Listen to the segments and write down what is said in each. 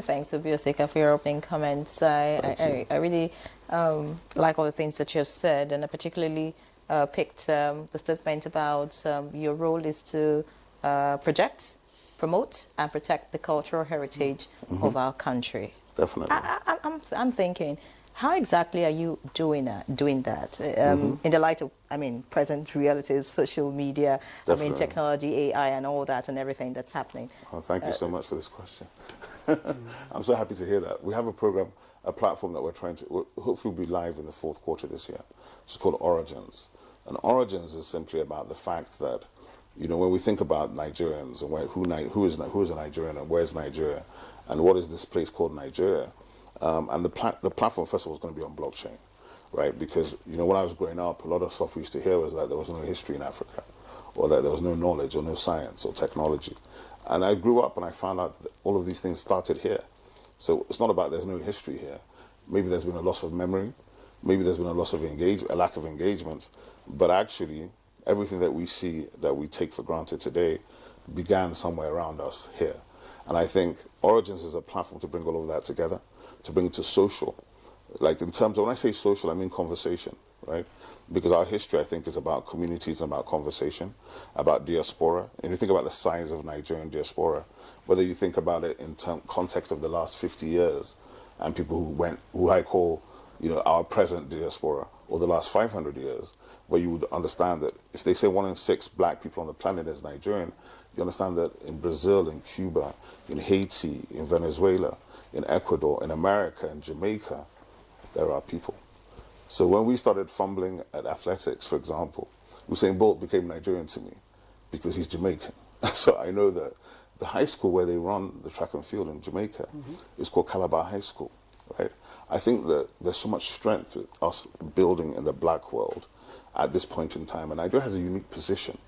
Thanks, Obiosika, for your opening comments. I really like all the things that you've said, and I particularly picked the statement about your role is to project, promote, and protect the cultural heritage of our country. Definitely. I'm thinking, how exactly are you doing that in the light of, present realities, social media, Definitely. technology, AI, and all that, and everything that's happening? Oh, thank you so much for this question. I'm so happy to hear that. We have a program, a platform that we're trying to, hopefully be live in the fourth quarter this year. It's called Origins. And Origins is simply about the fact that, when we think about Nigerians and who is a Nigerian and where's Nigeria and what is this place called Nigeria, and the platform, first of all, is going to be on blockchain, right? Because, when I was growing up, a lot of stuff we used to hear was that there was no history in Africa, or that there was no knowledge or no science or technology. And I grew up and I found out that all of these things started here. So it's not about there's no history here. Maybe there's been a loss of memory. Maybe there's been a loss of a lack of engagement. But actually, everything that we see, that we take for granted today, began somewhere around us here. And I think Origins is a platform to bring all of that together, to bring it to social. Like in terms of, when I say social, I mean conversation, right? Because our history, I think, is about communities and about conversation, about diaspora. And you think about the size of Nigerian diaspora, whether you think about it in context of the last 50 years and people who I call, our present diaspora, or the last 500 years, where you would understand that if they say 1 in 6 black people on the planet is Nigerian, you understand that in Brazil, in Cuba, in Haiti, in Venezuela, in Ecuador, in America, in Jamaica, there are people. So when we started fumbling at athletics, for example, Usain Bolt became Nigerian to me because he's Jamaican. So I know that the high school where they run the track and field in Jamaica is called Calabar High School, right? I think that there's so much strength with us building in the black world at this point in time. And Nigeria has a unique position,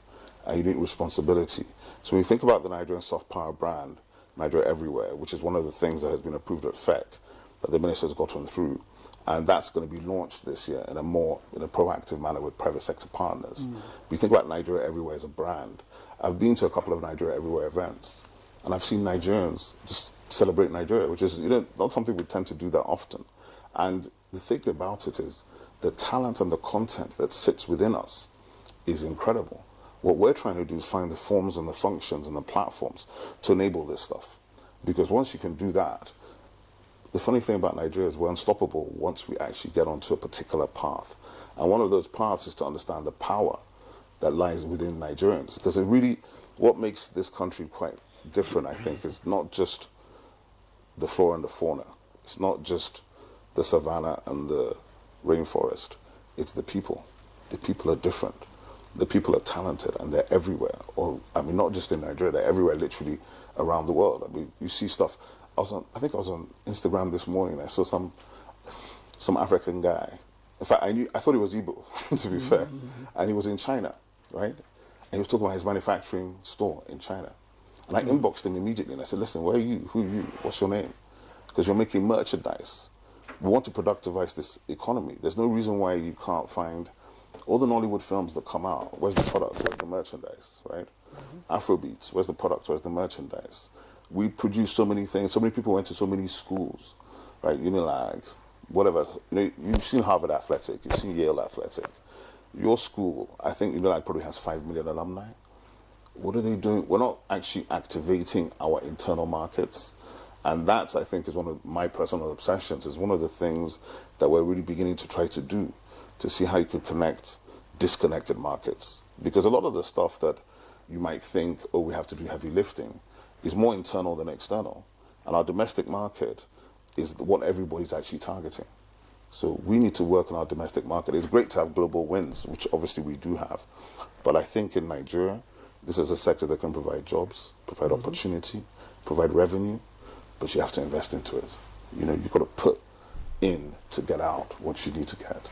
a unique responsibility. So when you think about the Nigerian soft power brand, Nigeria Everywhere, which is one of the things that has been approved at FEC, that the minister has gotten through, and that's going to be launched this year in a proactive manner with private sector partners. We think about Nigeria Everywhere as a brand. I've been to a couple of Nigeria Everywhere events, and I've seen Nigerians just celebrate Nigeria, which is not something we tend to do that often. And the thing about it is the talent and the content that sits within us is incredible. What we're trying to do is find the forms and the functions and the platforms to enable this stuff. Because once you can do that, the funny thing about Nigeria is we're unstoppable once we actually get onto a particular path. And one of those paths is to understand the power that lies within Nigerians. Because what makes this country quite different, I think, is not just the flora and the fauna. It's not just the savannah and the rainforest. It's the people. The people are different. The people are talented and they're everywhere. Not just in Nigeria, they're everywhere literally around the world. You see stuff. I think I was on Instagram this morning and I saw some African guy. In fact, I thought he was Igbo, to be fair. And he was in China, right? And he was talking about his manufacturing store in China. And I inboxed him immediately and I said, listen, where are you? Who are you? What's your name? Because you're making merchandise. We want to productivize this economy. There's no reason why you can't find all the Nollywood films that come out. Where's the product? Where's the merchandise, right? Afrobeats, where's the product? Where's the merchandise? We produce so many things. So many people went to so many schools, right? Unilag, whatever. You've seen Harvard Athletic. You've seen Yale Athletic. Your school, I think Unilag probably has 5 million alumni. What are they doing? We're not actually activating our internal markets. And that, I think, is one of my personal obsessions. Is one of the things that we're really beginning to try to do, to see how you can connect disconnected markets. Because a lot of the stuff that you might think, we have to do heavy lifting, is more internal than external. And our domestic market is what everybody's actually targeting. So we need to work on our domestic market. It's great to have global wins, which obviously we do have. But I think in Nigeria, this is a sector that can provide jobs, provide opportunity, provide revenue, but you have to invest into it. You've got to put in to get out what you need to get.